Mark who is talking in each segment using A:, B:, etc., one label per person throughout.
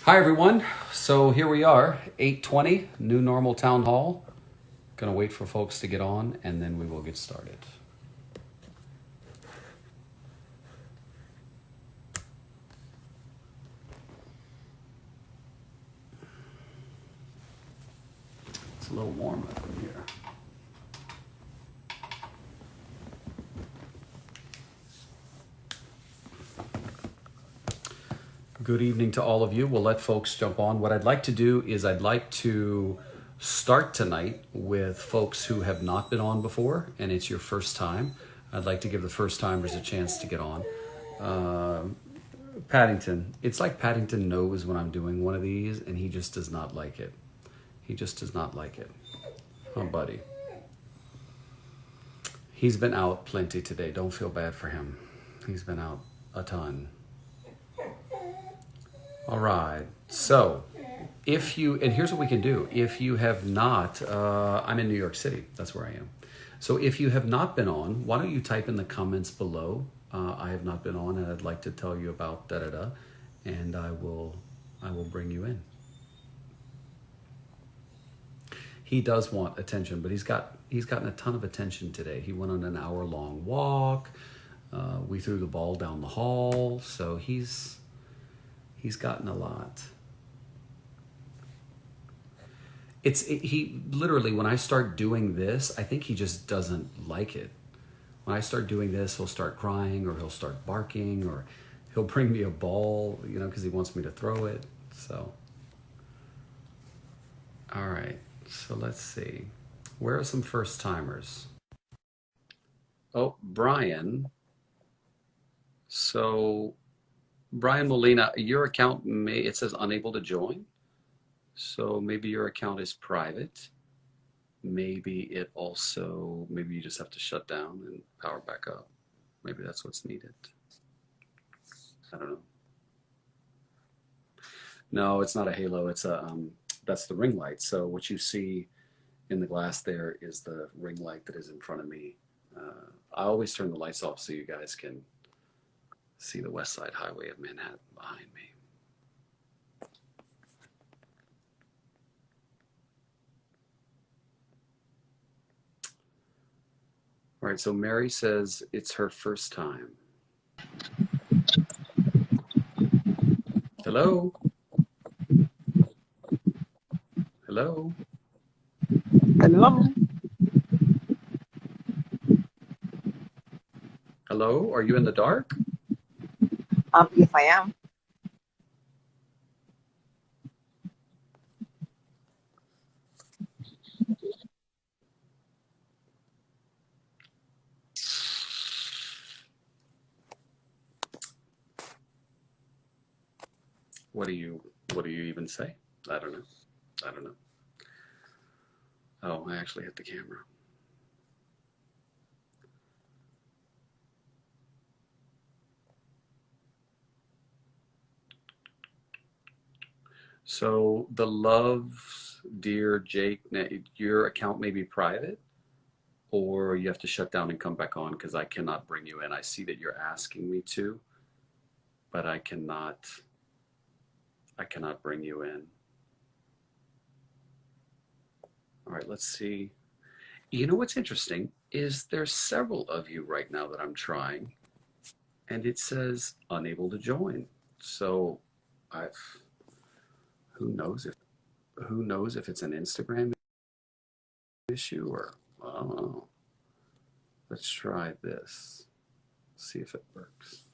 A: Hi everyone. So here we are, 8:20, new normal town hall. Gonna wait for folks to get on and then we will get started. It's a little warm up in here. Good evening to all of you. We'll let folks jump on. What I'd like to do is I'd like to start tonight with folks who have not been on before and it's your first time. I'd like to give the first timers a chance to get on. Paddington. It's like Paddington knows when I'm doing one of these and he just does not like it. He just does not like it. Oh, buddy. He's been out plenty today. Don't feel bad for him. He's been out a ton. All right. So, and here's what we can do. If you have not, I'm in New York City. That's where I am. So if you have not been on, why don't you type in the comments below, I have not been on and I'd like to tell you about da-da-da, and I will bring you in. He does want attention, but he's gotten a ton of attention today. He went on an hour-long walk. We threw the ball down the hall, so he's gotten a lot. He literally, when I start doing this, I think he just doesn't like it. When I start doing this, he'll start crying or he'll start barking or he'll bring me a ball, because he wants me to throw it. So, all right. So let's see. Where are some first timers? Oh, Brian. So, Brian Molina, your account it says unable to join. So maybe your account is private. Maybe you just have to shut down and power back up. Maybe that's what's needed. I don't know. No, it's not a halo. That's the ring light. So what you see in the glass there is the ring light that is in front of me. I always turn the lights off so you guys can see the West Side Highway of Manhattan behind me. All right, so Mary says it's her first time. Hello? Hello?
B: Hello?
A: Hello? Are you in the dark?
B: Yes, I am.
A: What do you even say? I don't know. Oh, I actually hit the camera. So the love, dear Jake, your account may be private or you have to shut down and come back on because I cannot bring you in. I see that you're asking me to, but I cannot bring you in. All right, let's see. You know what's interesting is there's several of you right now that I'm trying and it says unable to join. So who knows if it's an Instagram issue or I don't know. Let's try this. See if it works.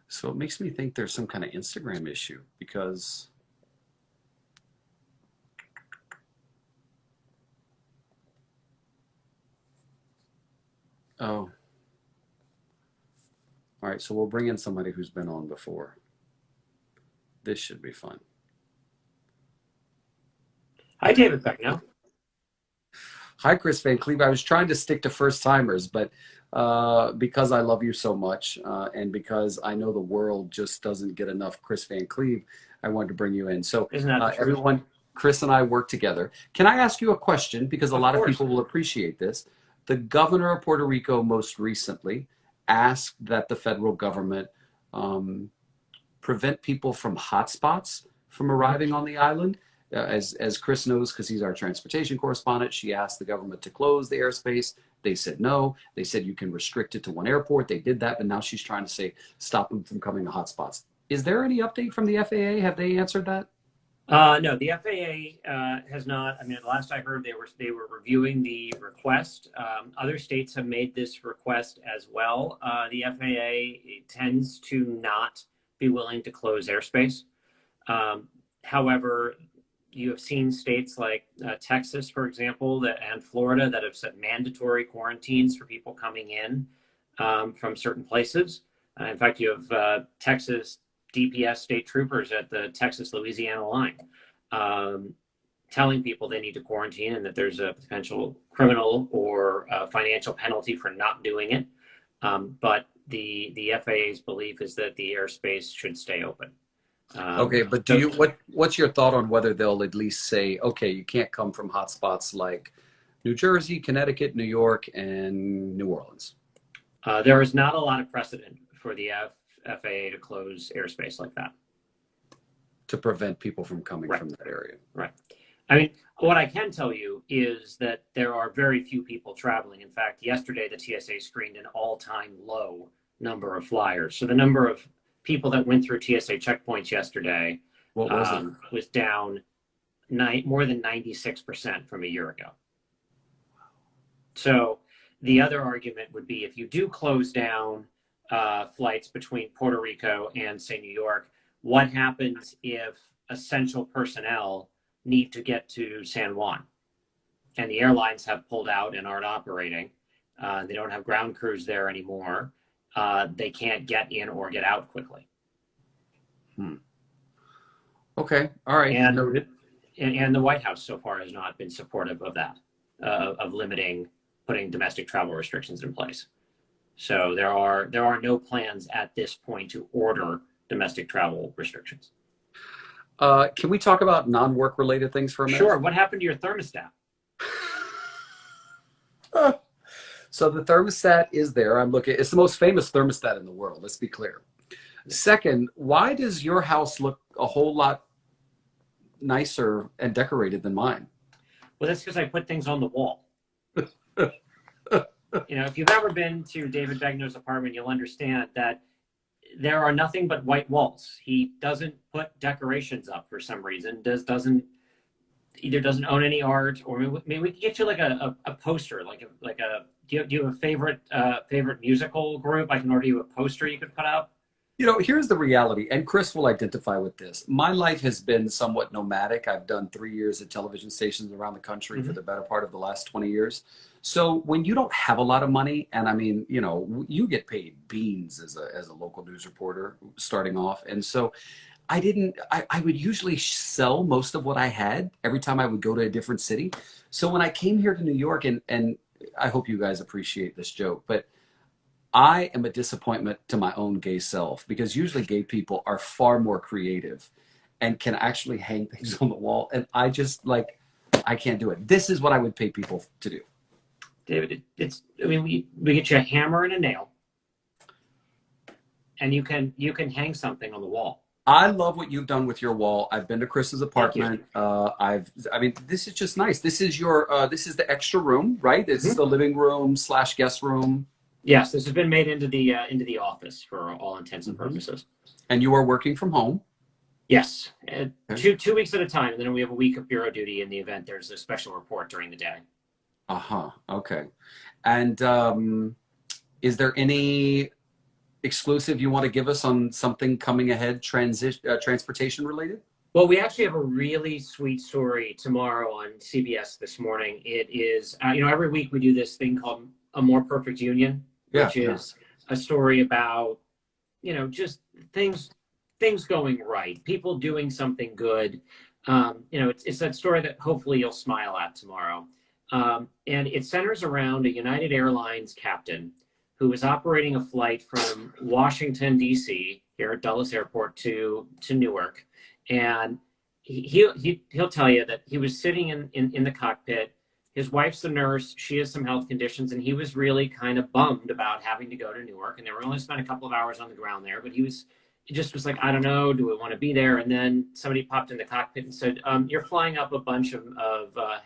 A: So it makes me think there's some kind of Instagram issue because oh. All right, so we'll bring in somebody who's been on before. This should be fun.
C: Hi, David Begnaud.
A: Hi, Chris Van Cleve. I was trying to stick to first timers, but because I love you so much, and because I know the world just doesn't get enough Chris Van Cleve, I wanted to bring you in. So,
C: Isn't that the truth?
A: everyone, Chris and I work together. Can I ask you a question? Because a
C: Of
A: lot of
C: course.
A: people will appreciate this. The governor of Puerto Rico most recently asked that the federal government um, prevent people from hotspots from arriving on the island. As Chris knows, because he's our transportation correspondent, she asked the government to close the airspace. They said no. They said you can restrict it to one airport. They did that, but now she's trying to say stop them from coming to hotspots. Is there any update from the FAA? Have they answered that?
C: No, the FAA has not. I mean, last I heard, they were reviewing the request. Other states have made this request as well. The FAA tends to not be willing to close airspace. However, you have seen states like Texas, for example, and Florida that have set mandatory quarantines for people coming in from certain places. In fact, you have Texas DPS state troopers at the Texas-Louisiana line telling people they need to quarantine and that there's a potential criminal or financial penalty for not doing it. But the FAA's belief is that the airspace should stay open.
A: Okay, but what's your thought on whether they'll at least say, okay, you can't come from hotspots like New Jersey, Connecticut, New York, and New Orleans?
C: There is not a lot of precedent for the FAA to close airspace like that.
A: To prevent people from coming
C: Right.
A: from that area.
C: Right. I mean, what I can tell you is that there are very few people traveling. In fact, yesterday the TSA screened an all-time low number of flyers. So the number of people that went through TSA checkpoints yesterday
A: What was it?
C: was down more than 96% from a year ago. So the other argument would be if you do close down flights between Puerto Rico and, say, New York, what happens if essential personnel need to get to San Juan and the airlines have pulled out and aren't operating? They don't have ground crews there anymore. They can't get in or get out quickly.
A: Okay, all right.
C: And,
A: Noted.
C: and the White House so far has not been supportive of that, of putting domestic travel restrictions in place. So there are no plans at this point to order domestic travel restrictions.
A: Can we talk about non-work related things for a minute?
C: Sure. What happened to your thermostat?
A: So the thermostat is there. I'm looking. It's the most famous thermostat in the world. Let's be clear. Second, why does your house look a whole lot nicer and decorated than mine?
C: Well, that's because I put things on the wall. If you've ever been to David Begnaud's apartment, you'll understand that there are nothing but white walls. He doesn't put decorations up for some reason. Doesn't own any art, or maybe we could get you like a poster, do you have a favorite musical group? I can order you a poster you could put up.
A: Here's the reality, and Chris will identify with this. My life has been somewhat nomadic. I've done 3 years at television stations around the country for the better part of the last 20 years. So when you don't have a lot of money, and I mean, you get paid beans as a local news reporter starting off. And so I would usually sell most of what I had every time I would go to a different city. So when I came here to New York, and I hope you guys appreciate this joke, but I am a disappointment to my own gay self, because usually gay people are far more creative and can actually hang things on the wall. And I just I can't do it. This is what I would pay people to do.
C: David, we get you a hammer and a nail, and you can hang something on the wall.
A: I love what you've done with your wall. I've been to Chris's apartment. This is just nice. This is this is the extra room, right? This is the living room / guest room.
C: Yes, this has been made into the office for all intents and purposes.
A: And you are working from home?
C: Yes, 2 weeks at a time, and then we have a week of bureau duty in the event there's a special report during the day.
A: Okay. And is there any exclusive you want to give us on something coming ahead, transportation related?
C: Well, we actually have a really sweet story tomorrow on CBS this morning. It is, every week we do this thing called A More Perfect Union, which is a story about, just things going right, people doing something good. It's that story that hopefully you'll smile at tomorrow. And it centers around a United Airlines captain who was operating a flight from Washington, D.C., here at Dulles Airport to Newark. And he'll tell you that he was sitting in the cockpit. His wife's a nurse. She has some health conditions, and he was really kind of bummed about having to go to Newark. And they were only spent a couple of hours on the ground there, but he just was like, I don't know, do we want to be there? And then somebody popped in the cockpit and said, you're flying up a bunch of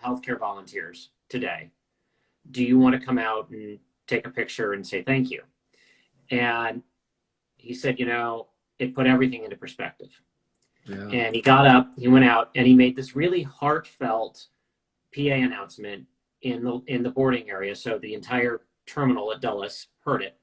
C: healthcare volunteers today. Do you want to come out and take a picture and say thank you? And he said, it put everything into perspective. Yeah. And he got up, he went out, and he made this really heartfelt PA announcement in the boarding area, so the entire terminal at Dulles heard it.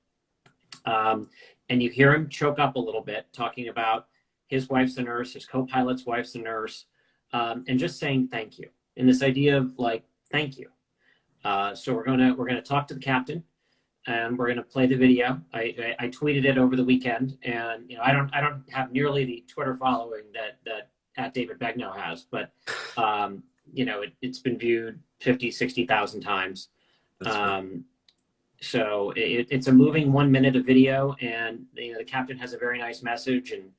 C: And you hear him choke up a little bit, talking about his wife's a nurse, his co-pilot's wife's a nurse, and just saying thank you. And this idea of like thank you. So we're gonna talk to the captain, and we're gonna play the video. I tweeted it over the weekend, and I don't have nearly the Twitter following that at David Begnaud has, but it's been viewed 50, 60,000 times. So it's a moving 1 minute of video, and the captain has a very nice message, and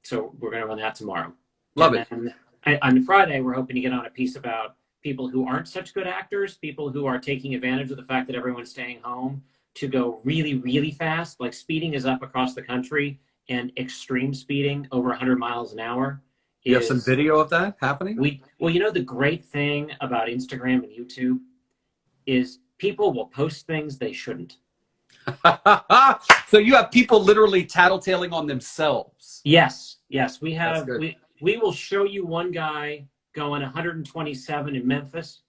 C: so we're going to run that tomorrow.
A: Love it.
C: And on Friday, we're hoping to get on a piece about people who aren't such good actors, people who are taking advantage of the fact that everyone's staying home to go really, really fast. Like speeding is up across the country, and extreme speeding over 100 miles an hour.
A: You have some video of that happening?
C: The great thing about Instagram and YouTube is people will post things they shouldn't.
A: So you have people literally tattletaling on themselves.
C: Yes. We have. We will show you one guy going 127 in Memphis.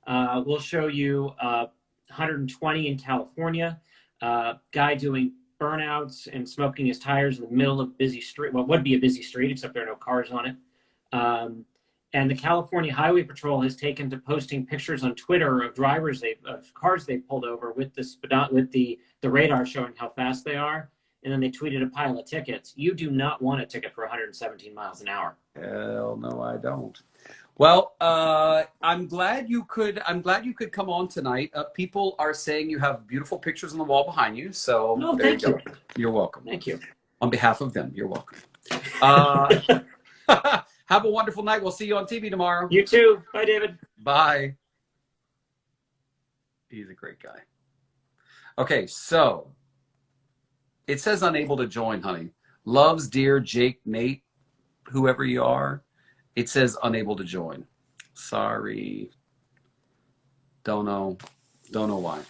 C: We'll show you 120 in California. Guy doing burnouts and smoking his tires in the middle of a busy street. Well, it would be a busy street, except there are no cars on it. And the California Highway Patrol has taken to posting pictures on Twitter of cars they've pulled over with the radar showing how fast they are. And then they tweeted a pile of tickets. You do not want a ticket for 117 miles an hour.
A: Hell no, I don't. Well, I'm glad you could come on tonight. People are saying you have beautiful pictures on the wall behind you. So
C: no, thank you.
A: You're welcome.
C: Thank you.
A: On behalf of them, you're welcome. Have a wonderful night. We'll see you on TV tomorrow.
C: You too. Bye, David.
A: Bye. He's a great guy. Okay, so it says unable to join, honey. Loves, dear Jake, Nate, whoever you are. It says unable to join. Sorry. Don't know why.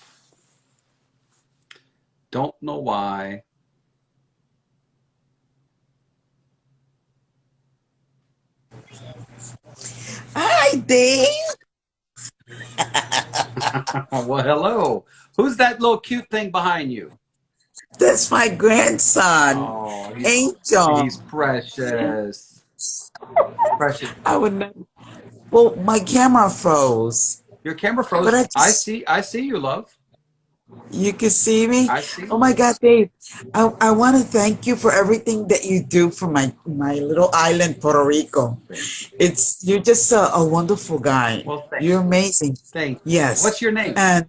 A: Don't know why.
D: Hi, Dave.
A: Well, hello. Who's that little cute thing behind you?
D: That's my grandson,
A: Oh,
D: Angel.
A: He's precious. Precious.
D: I would never. Well, my camera froze.
A: Your camera froze.
D: But
A: I see you, love.
D: You can see me?
A: I see.
D: Oh my God, Dave. I want to thank you for everything that you do for my little island, Puerto Rico. You're just a wonderful guy.
A: Well, thanks.
D: You're amazing.
A: Thank you.
D: Yes.
A: What's your name?
D: And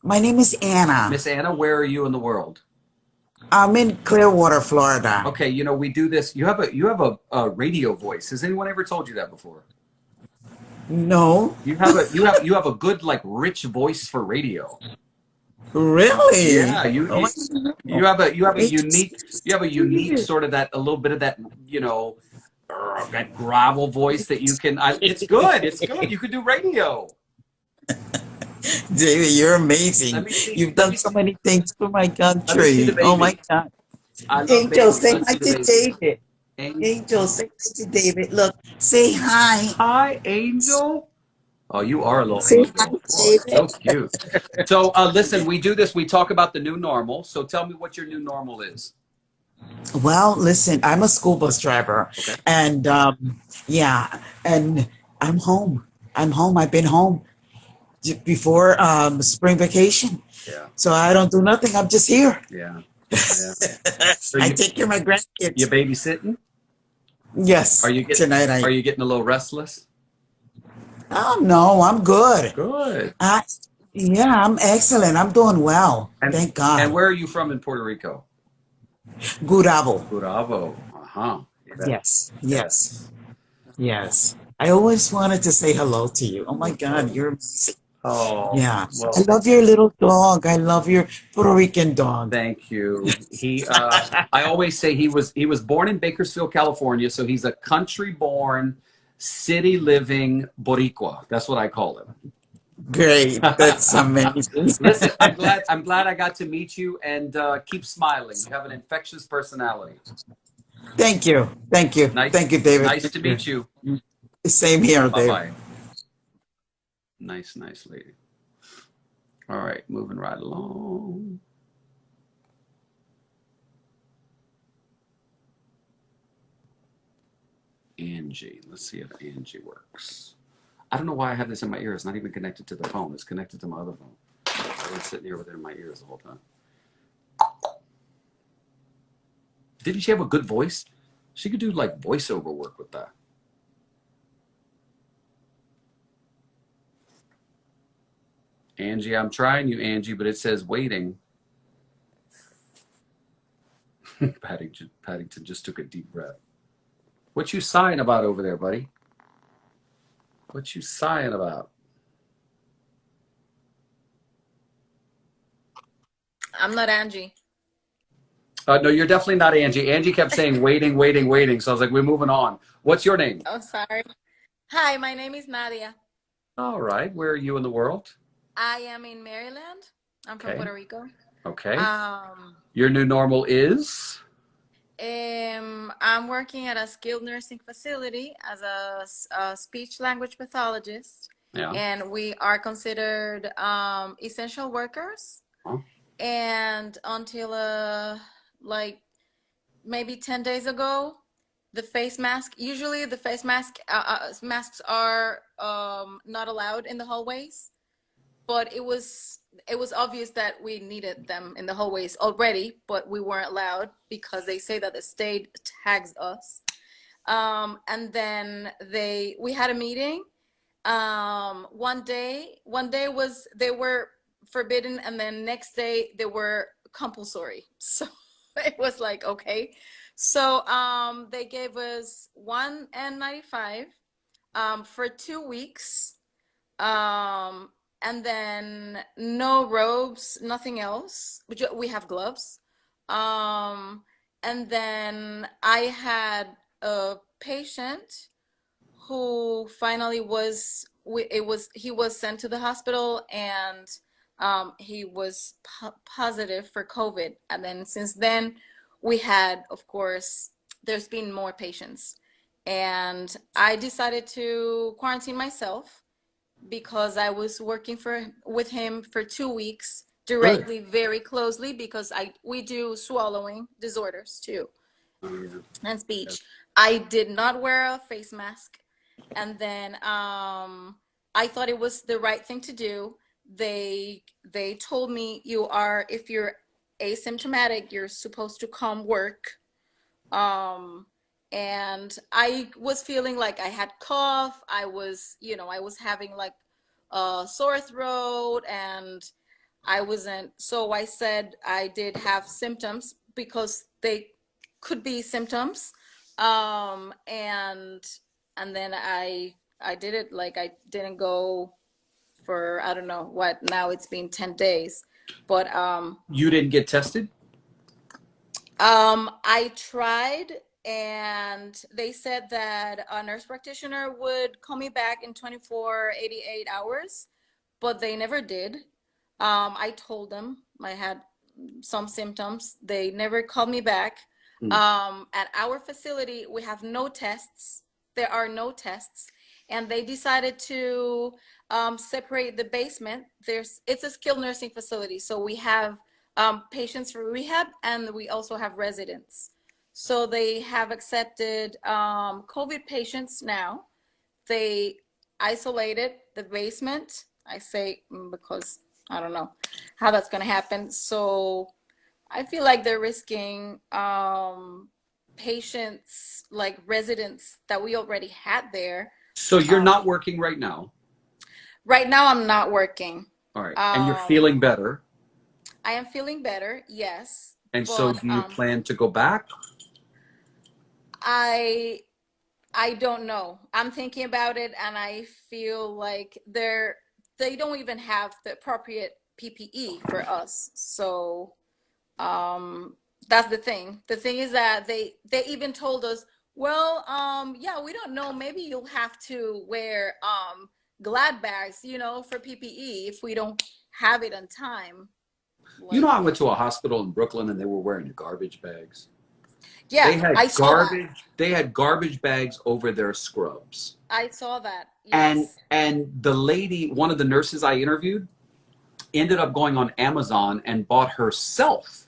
D: my name is Anna.
A: Miss Anna, where are you in the world?
D: I'm in Clearwater, Florida.
A: Okay, we do this. You have a radio voice. Has anyone ever told you that before?
D: No.
A: You have a good, like, rich voice for radio.
D: Really?
A: Yeah, you have a unique sort of a little bit of that, that gravel voice that you can. It's good. It's good. You could do radio.
D: David, you're amazing. You've done so many things for my country. Oh my God. Angel, say hi to David. Angel, say hi to David. Look, say hi.
A: Hi, Angel. Oh, you are a little
D: say
A: angel.
D: Hi,
A: Oh, so cute. So, listen, we do this. We talk about the new normal. So tell me what your new normal is.
D: Well, listen, I'm a school bus driver.
A: Okay.
D: And, yeah, and I'm home. I've been home before spring vacation.
A: Yeah.
D: So I don't do nothing. I'm just here.
A: Yeah. So
D: I take care of my grandkids.
A: You babysitting?
D: Yes.
A: Are you getting a little restless?
D: Oh, no, I'm good.
A: Good.
D: Yeah, I'm excellent. I'm doing well.
A: And
D: Thank God.
A: where are you from in Puerto Rico?
D: Gurabo.
A: Bravo. Uh-huh.
D: Yes, yes,
A: Yes.
D: yes. I always wanted to say hello to you. Oh my God, you're amazing.
A: Oh,
D: Yeah. I
A: well,
D: love your little dog. I love your Puerto Rican dog.
A: thank you. I always say he was born in Bakersfield, California, so he's a country born, city living Boricua. That's what I call him.
D: Great. That's amazing.
A: Listen, I'm glad I got to meet you, and keep smiling. You have an infectious personality.
D: Thank you. Thank you.
A: Nice
D: Thank you, David.
A: nice to meet you.
D: Same here, Dave.
A: Bye-bye. Nice lady. All right, moving right along. Angie. Let's see if Angie works. I don't know why I have this in my ear. It's not even connected to the phone. It's connected to my other phone. I was sitting here with it in my ears the whole time. Didn't she have a good voice? She could do like voiceover work with that. Angie, I'm trying you, Angie, but it says waiting. Paddington just took a deep breath. What you sighing about over there, buddy? What you sighing about?
E: I'm not Angie.
A: No, you're definitely not Angie. Angie kept saying waiting, waiting, waiting. So I was like, we're moving on. What's your name?
E: Oh, sorry. Hi, my name is Nadia.
A: All right. Where are you in the world?
E: I am in Maryland. I'm from
A: Okay.
E: Puerto Rico.
A: Okay.
E: Um,
A: Your new normal is?
E: I'm working at a skilled nursing facility as a speech language pathologist,
A: Yeah.
E: and we are considered essential workers.
A: Huh?
E: And until like maybe 10 days ago, the face mask, usually the face masks are not allowed in the hallways, but it was obvious that we needed them in the hallways already, but we weren't allowed because they say that the state tags us. And then we had a meeting. One day was they were forbidden, and then next day they were compulsory. So it was like, okay. So they gave us one N95 for 2 weeks. And then no robes, nothing else. We have gloves. And then I had a patient who finally he was sent to the hospital, and he was positive for COVID. And then since then, we had, of course, there's been more patients. And I decided to quarantine myself because I was working with him for 2 weeks directly, very closely, because we do swallowing disorders too, and speech. I did not wear a face mask, and then I thought it was the right thing to do. They told me if you're asymptomatic, you're supposed to come work. And I was feeling like I had cough. I was having like a sore throat, and I wasn't. So I said I did have symptoms because they could be symptoms. And then I did it. Like, I didn't go for, I don't know what. Now it's been 10 days, but
A: you didn't get tested?
E: I tried, and they said that a nurse practitioner would call me back in 24, 88 hours, but they never did. I told them I had some symptoms. They never called me back. At our facility, we have no tests. There are no tests. And they decided to separate the basement. It's a skilled nursing facility, so we have patients for rehab, and we also have residents. So they have accepted COVID patients now. They isolated the basement. I say because I don't know how that's going to happen. So I feel like they're risking patients, like residents that we already had there.
A: So you're not working right now?
E: Right now, I'm not working.
A: All right. And you're
E: Um,
A: feeling better.
E: I am feeling better, yes,
A: And so
E: but
A: do you plan to go back?
E: I I don't know. I'm thinking about it, and I feel like they don't even have the appropriate PPE for us. So that's the thing. The thing is that they even told us, well, yeah, we don't know. Maybe you'll have to wear glad bags, for PPE if we don't have it on time.
A: You know,
E: Like,
A: I went to a hospital in Brooklyn and they were wearing garbage bags.
E: yeah, I saw that.
A: They had garbage bags over their scrubs.
E: I saw that.
A: And
E: Yes.
A: the lady, one of the nurses I interviewed, ended up going on Amazon and bought herself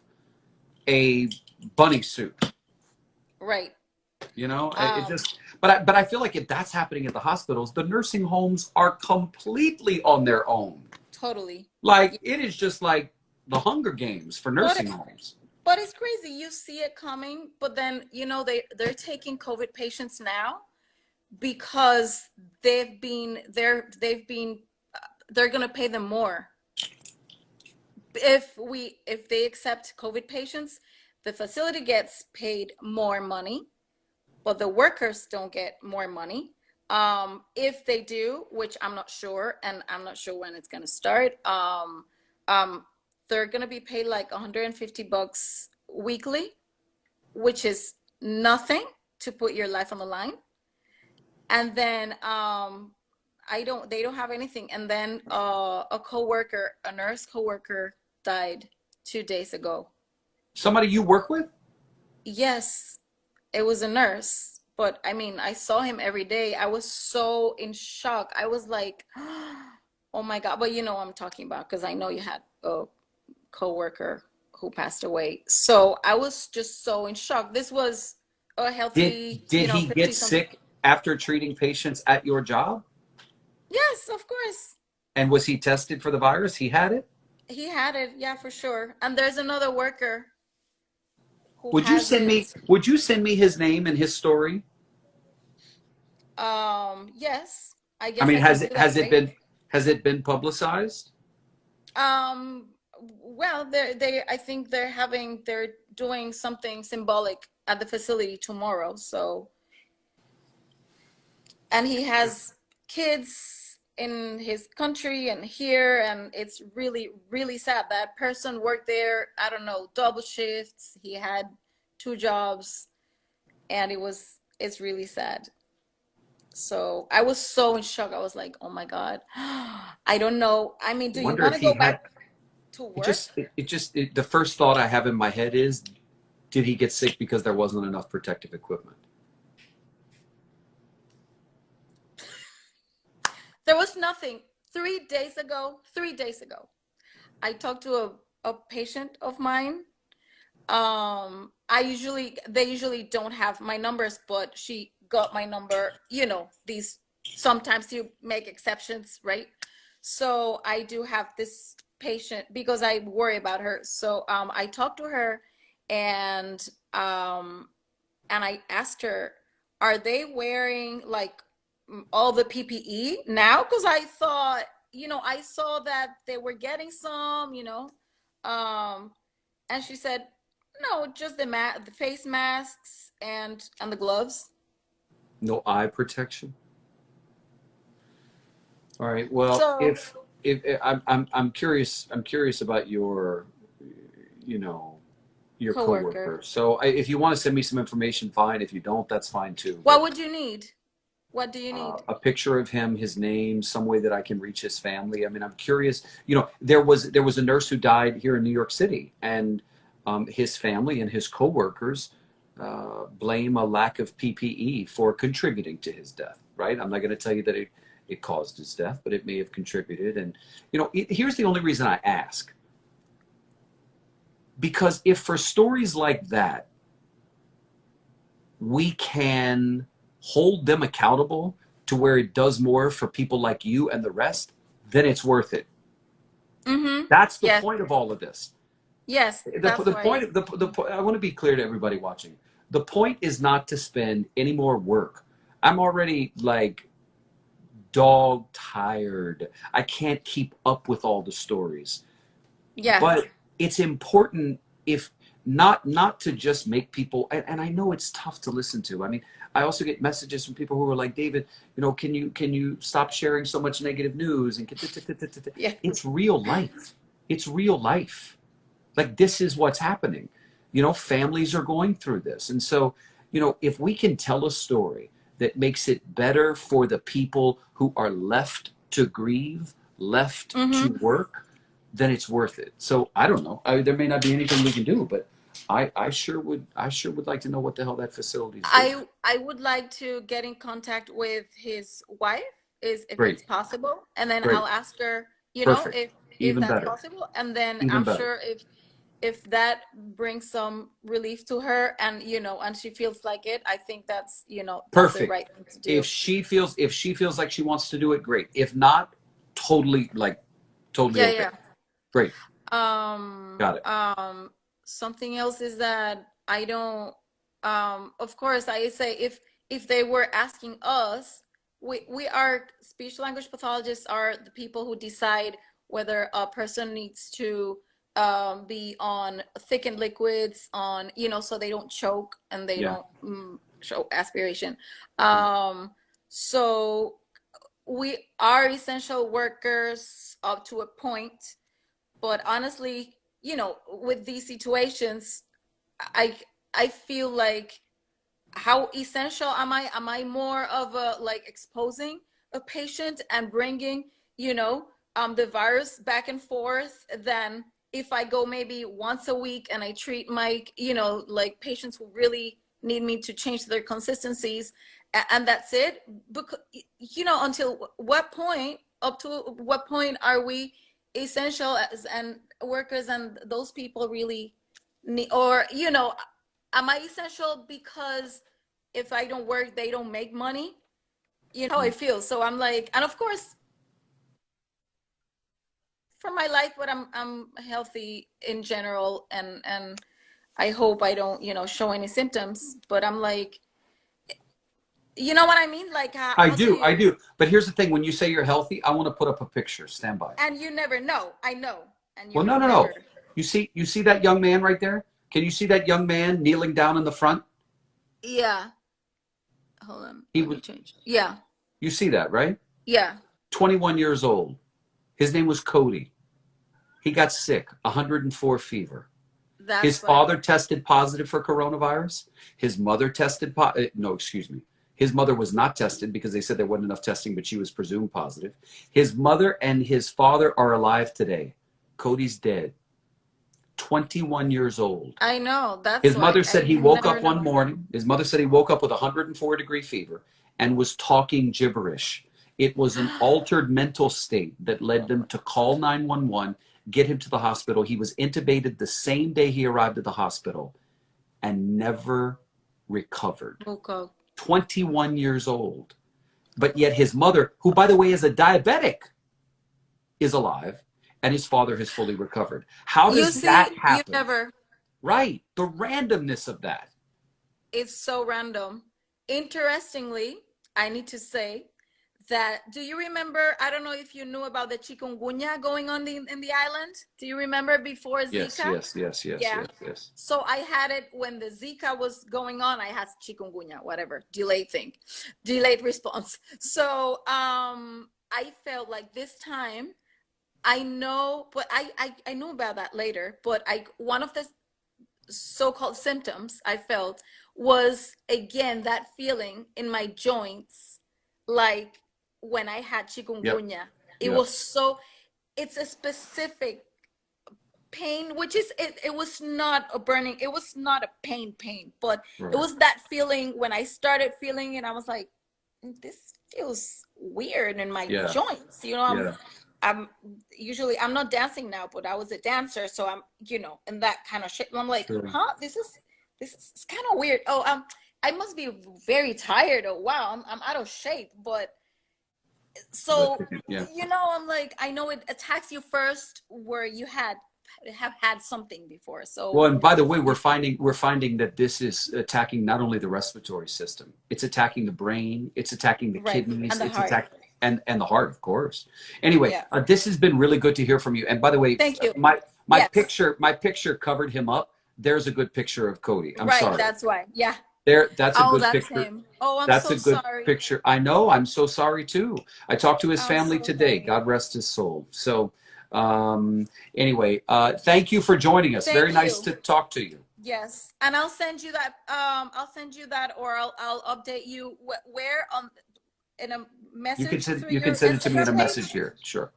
A: a bunny suit.
E: Right.
A: You know, it
E: Um,
A: just, but I feel like if that's happening at the hospitals, the nursing homes are completely on their own.
E: totally.
A: Like
E: Yeah.
A: it is just like the Hunger Games for
E: But
A: nursing homes.
E: but it's crazy. You see it coming, but then they're taking COVID patients now because they're gonna pay them more if they accept COVID patients. The facility gets paid more money, but the workers don't get more money. If they do, which I'm not sure, and I'm not sure when it's gonna start, um, they're gonna be paid like $150 weekly, which is nothing to put your life on the line. And then they don't have anything. And then a nurse coworker died 2 days ago.
A: Somebody you work with?
E: Yes, it was a nurse, but I mean, I saw him every day. I was so in shock. I was like, oh my God. But I'm talking about, because I know you had a coworker who passed away. So I was just so in shock. This was a healthy,
A: Did he get
E: 50 something.
A: sick after treating patients at your job?
E: Yes, of course.
A: And was he tested for the virus? He had it?
E: He had it, yeah, for sure. And there's another worker who
A: Would you
E: has
A: send me
E: it.
A: his name and his story?
E: Yes, I
A: I
E: guess
A: mean,
E: I can do that, right?
A: has it been publicized?
E: Um, well, I think they're doing something symbolic at the facility tomorrow. So, and he has kids in his country and here, and it's really, really sad. That person worked there, I don't know, double shifts. He had two jobs, and it's really sad. So I was so in shock. I was like, oh my God. I don't know. I mean,
A: I
E: do you
A: wonder
E: want
A: if
E: to
A: he
E: go
A: had
E: back to work?
A: the first thought I have in my head is, did he get sick because there wasn't enough protective equipment?
E: There was nothing. 3 days ago, I talked to a patient of mine. They usually don't have my numbers, but she got my number. These sometimes you make exceptions, right? So I do have this patient because I worry about her. So I talked to her, and um, and I asked her, are they wearing like all the PPE now? Because I thought, I saw that they were getting some, um, and she said, no, just the face masks and the gloves.
A: No eye protection. All right. Well,
E: So,
A: if I'm curious about your, you know, your
E: coworker,
A: coworker. So if you want to send me some information, fine. If you don't, that's fine too.
E: what
A: But
E: would you need? What do you need?
A: a picture of him, his name, some way that I can reach his family. I mean, I'm curious. There was a nurse who died here in New York City, and his family and his coworkers blame a lack of PPE for contributing to his death. Right? I'm not going to tell you that it caused his death, but it may have contributed. And here's the only reason I ask. Because if for stories like that, we can hold them accountable to where it does more for people like you and the rest, then it's worth it.
E: Mm-hmm.
A: That's the
E: Yes.
A: point of all of this.
E: Yes, that's
A: The
E: right.
A: point, I want to be clear to everybody watching. The point is not to spend any more work. I'm already like dog tired. I can't keep up with all the stories.
E: Yeah.
A: But it's important, if not to just make people, and I know it's tough to listen to. I mean, I also get messages from people who are like, David, can you stop sharing so much negative news? And
E: Yeah.
A: it's real life. It's real life. Like, this is what's happening. Families are going through this. And so, if we can tell a story that makes it better for the people who are left to grieve, left to work, then it's worth it. So I don't know. There may not be anything we can do, but I sure would like to know what the hell that facility is doing.
E: I would like to get in contact with his wife, if
A: Great.
E: it's possible, and then
A: Great.
E: I'll ask her,
A: Perfect.
E: if
A: Even
E: that's
A: better.
E: possible, and then
A: Even
E: I'm
A: better.
E: sure if that brings some relief to her, and and she feels like it, I think that's that's the
A: Perfect.
E: right thing to do.
A: If she feels like she wants to do it, great. If not, totally
E: Yeah,
A: okay.
E: yeah.
A: Great.
E: Got
A: it.
E: Something else is that I don't, of course, I say if they were asking us, we are speech language pathologists, are the people who decide whether a person needs to be on thickened liquids, on so they don't choke and they
A: Yeah.
E: don't show aspiration. So we are essential workers up to a point, but honestly, with these situations, I feel like, how essential am I? Am I more of a, like, exposing a patient and bringing the virus back and forth, than if I go maybe once a week and I treat my like patients who really need me to change their consistencies, and that's it? Because until what point, up to what point are we essential and workers, and those people really need, or am I essential because if I don't work they don't make money? How I feel. So I'm like, and of course for my life, but I'm healthy in general, and I hope I don't show any symptoms, but I'm like, you know what I mean? Like,
A: I do. But here's the thing: when you say you're healthy, I want to put up a picture. Stand by.
E: And you never know. I know. And you
A: Well, no.
E: never...
A: You see that young man right there? Can you see that young man kneeling down in the front?
E: Yeah. Hold on.
A: He
E: Let me
A: was.
E: change. Yeah.
A: You see that, right?
E: Yeah.
A: 21 years old. His name was Cody. He got sick, 104 fever. His father tested positive for coronavirus. His mother tested no, excuse me. His mother was not tested because they said there wasn't enough testing, but she was presumed positive. His mother and his father are alive today. Cody's dead. 21 years old.
E: I know.
A: His mother said he woke up one morning. His mother said he woke up with 104-degree fever and was talking gibberish. It was an altered mental state that led them to call 911, get him to the hospital. He was intubated the same day he arrived at the hospital and never recovered.
E: Okay.
A: 21 years old. But yet his mother, who, by the way, is a diabetic, is alive, and his father has fully recovered. How does that happen?
E: You never...
A: Right. The randomness of that.
E: It's so random. Interestingly, I need to say that, do you remember, I don't know if you knew about the chikungunya going on in the island? Do you remember before Zika?
A: Yes.
E: So I had it when the Zika was going on. I had chikungunya, whatever, delayed response. So I felt like this time, I know, but I knew about that later, but one of the so-called symptoms I felt was, again, that feeling in my joints, like when I had chikungunya.
A: Yep.
E: It was so, it's a specific pain, which is, it was not a burning, it was not a pain, but right. It was that feeling when I started feeling it, I was like, this feels weird in my joints. I'm usually, I'm not dancing now, but I was a dancer, so I'm, in that kind of shit. I'm like, this is kind of weird. Oh, I must be very tired. Oh, wow, I'm out of shape. But so, I'm like, I know it attacks you first where you have had something before. So,
A: well, and by the way, we're finding that this is attacking not only the respiratory system, it's attacking the brain, it's attacking the kidneys,
E: and the
A: it's
E: heart.
A: And the heart, of course. Anyway,
E: Yeah.
A: this has been really good to hear from you. And by the way,
E: Thank you.
A: my
E: Yes.
A: picture covered him up. There's a good picture of Cody. I'm
E: Right,
A: sorry.
E: that's why. Yeah.
A: That's a
E: Oh,
A: good
E: that's
A: picture.
E: him. Oh, I'm
A: That's
E: so
A: a good
E: sorry.
A: picture. I know. I'm so sorry too. I talked to his
E: I'm
A: family
E: so
A: today.
E: sorry.
A: God rest his soul. So, anyway, thank you for joining us.
E: Thank
A: Very nice
E: you.
A: to talk to you.
E: Yes, and I'll send you that. I'll send you that, or I'll update you where on in a message through
A: You can
E: your
A: send it to me in a
E: Instagram
A: message
E: page.
A: here. Sure.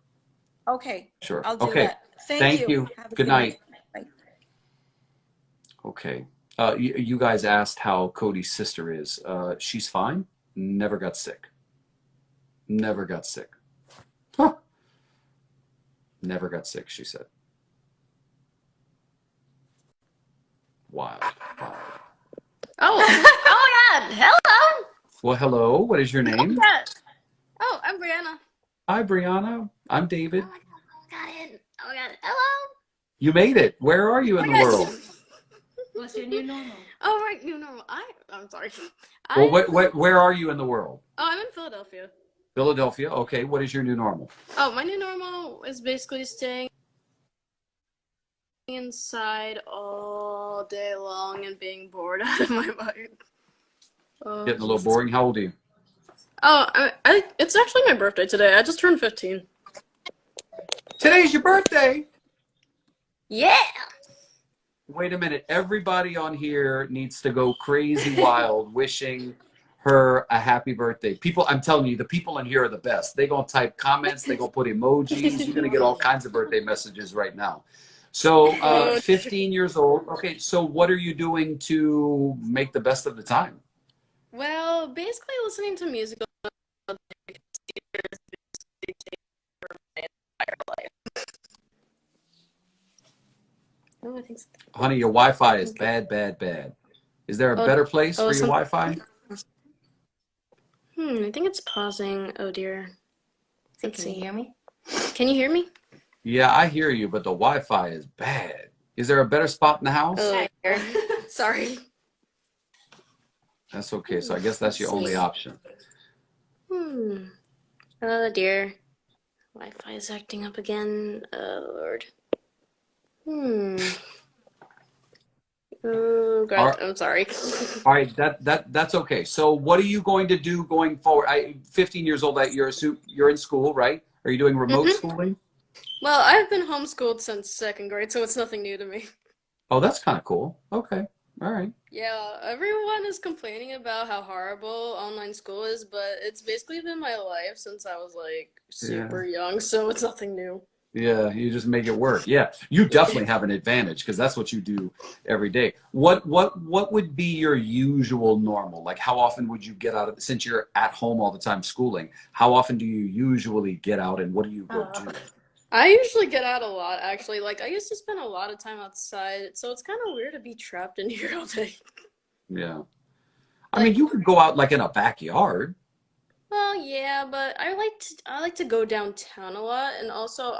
E: Okay,
A: Sure.
E: I'll do
A: Okay.
E: that. Thank
A: Thank
E: you.
A: you.
E: Have a
A: Good
E: good night.
A: night.
E: Bye.
A: Okay. You guys asked how Cody's sister is. She's fine. Never got sick. Never got sick. Huh. Never got sick, she said. Wild. Wild.
F: Oh, oh my God! Hello.
A: Well, hello. What is your name?
F: Oh, I'm Brianna.
A: Hi, Brianna. I'm
F: Oh
A: David.
F: my God! Oh my God! Oh my God! Hello.
A: You made it. Where are you in the world?
F: What's your new normal? Oh, right, new normal. I'm sorry.
A: Well, where are you in the world?
F: Oh, I'm in Philadelphia.
A: Philadelphia. Okay. What is your new normal?
F: Oh, my new normal is basically staying inside all day long and being bored out of my mind. Oh,
A: Getting a little boring. How old are you?
F: Oh, it's actually my birthday today. I just turned 15.
A: Today's your birthday.
F: Yeah.
A: Wait a minute. Everybody on here needs to go crazy wild wishing her a happy birthday. People, I'm telling you, the people in here are the best. They're going to type comments. They're going to put emojis. You're going to get all kinds of birthday messages right now. So 15 years old. Okay, so what are you doing to make the best of the time?
F: Well, basically listening to music all day because theater is basically taking over my entire life. Oh, I think so.
A: Honey, your Wi-Fi is bad, bad, bad. Is there a better place for your Wi-Fi?
F: I think it's pausing. Oh dear. Let's see.
G: Can you hear me?
F: Can you hear me?
A: Yeah, I hear you, but the Wi-Fi is bad. Is there a better spot in the house?
F: Oh, sorry.
A: That's okay. So I guess that's your only option.
F: Oh dear. Wi-Fi is acting up again. Oh Lord. Oh God, I'm sorry.
A: All right, that's okay. So what are you going to do going forward? 15 years old, you're in school, right? Are you doing remote schooling?
F: Well, I've been homeschooled since 2nd grade, so it's nothing new to me.
A: Oh, that's kind of cool. Okay. All right.
F: Yeah, everyone is complaining about how horrible online school is, but it's basically been my life since I was like super young, so it's nothing new.
A: Yeah, you just make it work. Yeah, you definitely have an advantage because that's what you do every day. What would be your usual normal? Like how often would you get out of, since you're at home all the time schooling, how often do you usually get out and what do you go do?
F: I usually get out a lot, actually. Like, I used to spend a lot of time outside, so it's kind of weird to be trapped in here all day.
A: Yeah. I mean, you could go out like in a backyard.
F: Well, yeah, but I like to go downtown a lot, and also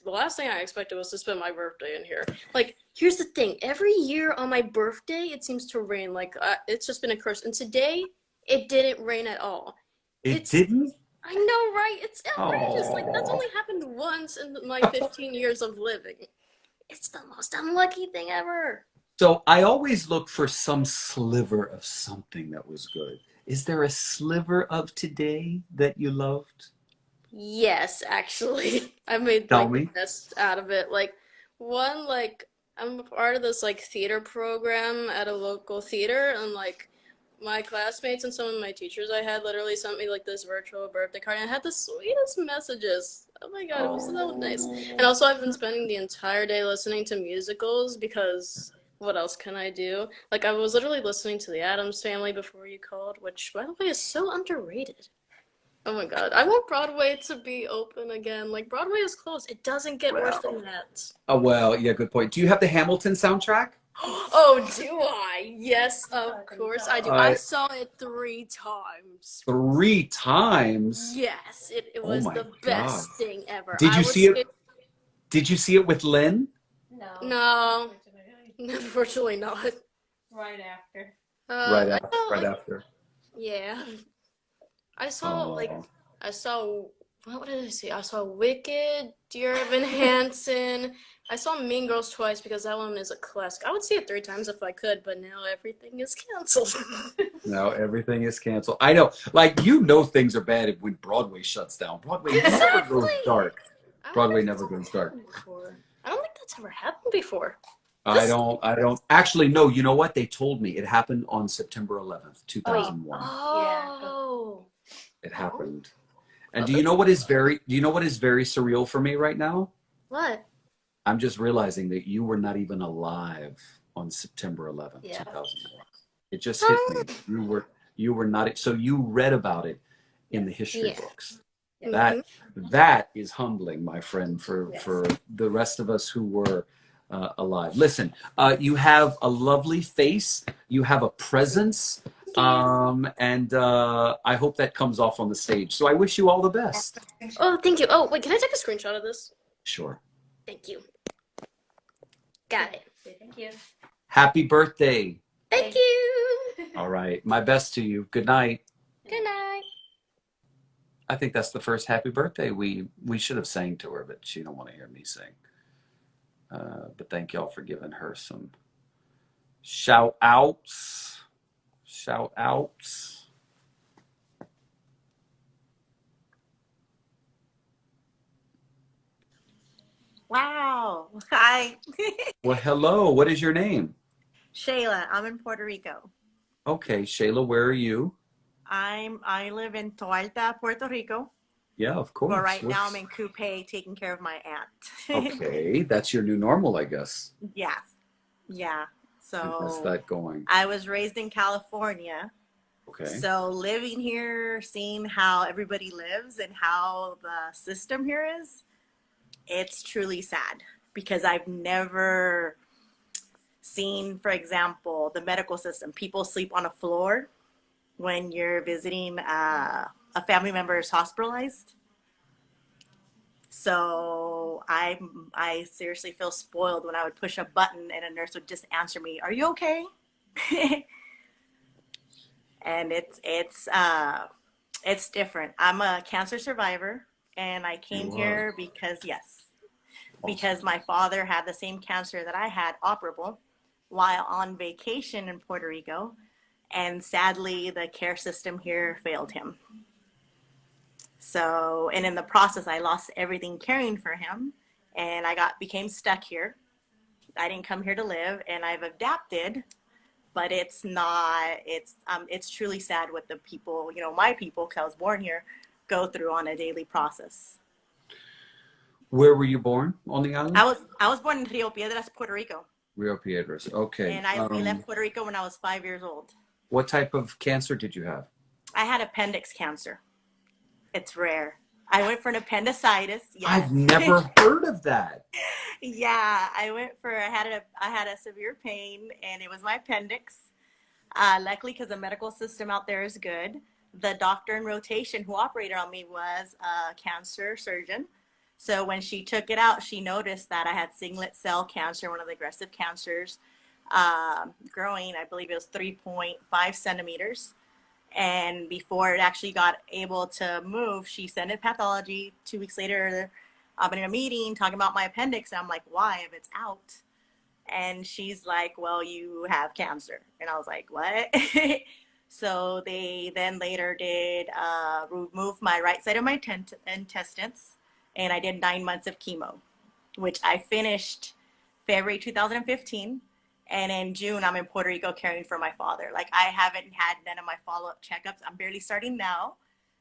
F: the last thing I expected was to spend my birthday in here. Like, here's the thing: every year on my birthday, it seems to rain. Like, it's just been a curse. And today, it didn't rain at all.
A: It didn't?
F: I know, right? It's outrageous. Like, that's only happened once in my 15 years of living. It's the most unlucky thing ever.
A: So I always look for some sliver of something that was good. Is there a sliver of today that you loved?
F: Yes, actually. I made the best out of it. Like I'm a part of this like theater program at a local theater, and like my classmates and some of my teachers I had literally sent me like this virtual birthday card, and I had the sweetest messages. Oh my God, it was so nice. And also I've been spending the entire day listening to musicals because what else can I do? Like, I was literally listening to The Addams Family before you called, which, by the way, is so underrated. Oh my God. I want Broadway to be open again. Like, Broadway is closed. It doesn't get worse than that.
A: Oh, well, yeah, good point. Do you have the Hamilton soundtrack?
F: Oh, do I? Yes, of course I do. I saw it 3 times.
A: 3 times?
F: Yes, it was the best thing ever.
A: Did you see it? Did you see it with Lynn?
F: No. Unfortunately not.
G: Right after.
A: Right after.
F: Yeah. I saw I saw, what did I see? I saw Wicked, Dear Evan Hansen. I saw Mean Girls twice because that one is a classic. I would see it 3 times if I could, but now everything is canceled.
A: Now everything is canceled. I know. Like, things are bad when Broadway shuts down. Broadway never goes dark. Broadway never goes dark.
F: I don't think that's ever happened before.
A: I don't. Actually, no. You know what? They told me it happened on September 11th, 2001.
F: Oh.
A: It happened. And do you know what is very surreal for me right now?
F: What?
A: I'm just realizing that you were not even alive on September 11th, 2001. It just hit me. You were not. So you read about it in the history books. That is humbling, my friend, for the rest of us who were alive. Listen, you have a lovely face. You have a presence. And I hope that comes off on the stage. So I wish you all the best.
F: Oh, thank you. Oh, wait, can I take a screenshot of this?
A: Sure.
F: Thank you. Got it.
E: Thank you.
A: Happy birthday.
F: Thank you.
A: All right. My best to you. Good night.
F: Good night.
A: I think that's the first happy birthday we should have sang to her, but she don't want to hear me sing. But thank y'all for giving her some shout outs. Shout outs.
G: Wow. Hi.
A: Well, hello. What is your name?
G: Shayla. I'm in Puerto Rico.
A: Okay, Shayla, where are you?
G: I live in Toalta, Puerto Rico.
A: Yeah, of course.
G: But right now I'm in Coupe taking care of my aunt.
A: Okay, that's your new normal, I guess.
G: Yeah. Yeah. So
A: how's that going?
G: I was raised in California.
A: Okay.
G: So living here, seeing how everybody lives and how the system here is, it's truly sad because I've never seen, for example, the medical system. People sleep on a floor when you're visiting a family member is hospitalized. So I seriously feel spoiled when I would push a button and a nurse would just answer me, "Are you okay?" And it's different. I'm a cancer survivor, and I came here because because my father had the same cancer that I had, operable, while on vacation in Puerto Rico, and sadly the care system here failed him. So, and in the process, I lost everything caring for him, and I became stuck here. I didn't come here to live, and I've adapted, but it's truly sad what the people, my people, because I was born here, go through on a daily process.
A: Where were you born on the island?
G: I was born in Rio Piedras, Puerto Rico.
A: Rio Piedras, okay.
G: And we left Puerto Rico when I was 5 years old.
A: What type of cancer did you have?
G: I had appendix cancer. It's rare. I went for an appendicitis. Yes.
A: I've never heard of that.
G: Yeah, I had a severe pain, and it was my appendix. Luckily, because the medical system out there is good. The doctor in rotation who operated on me was a cancer surgeon. So when she took it out, she noticed that I had singlet cell cancer, one of the aggressive cancers, growing. I believe it was 3.5 centimeters. And before it actually got able to move, she sent it pathology. 2 weeks later, I'm in a meeting talking about my appendix. And I'm like, why, if it's out? And she's like, well, you have cancer. And I was like, what? So they then later did remove my right side of my intestines. And I did 9 months of chemo, which I finished February 2015. And in June, I'm in Puerto Rico caring for my father. Like, I haven't had none of my follow-up checkups. I'm barely starting now.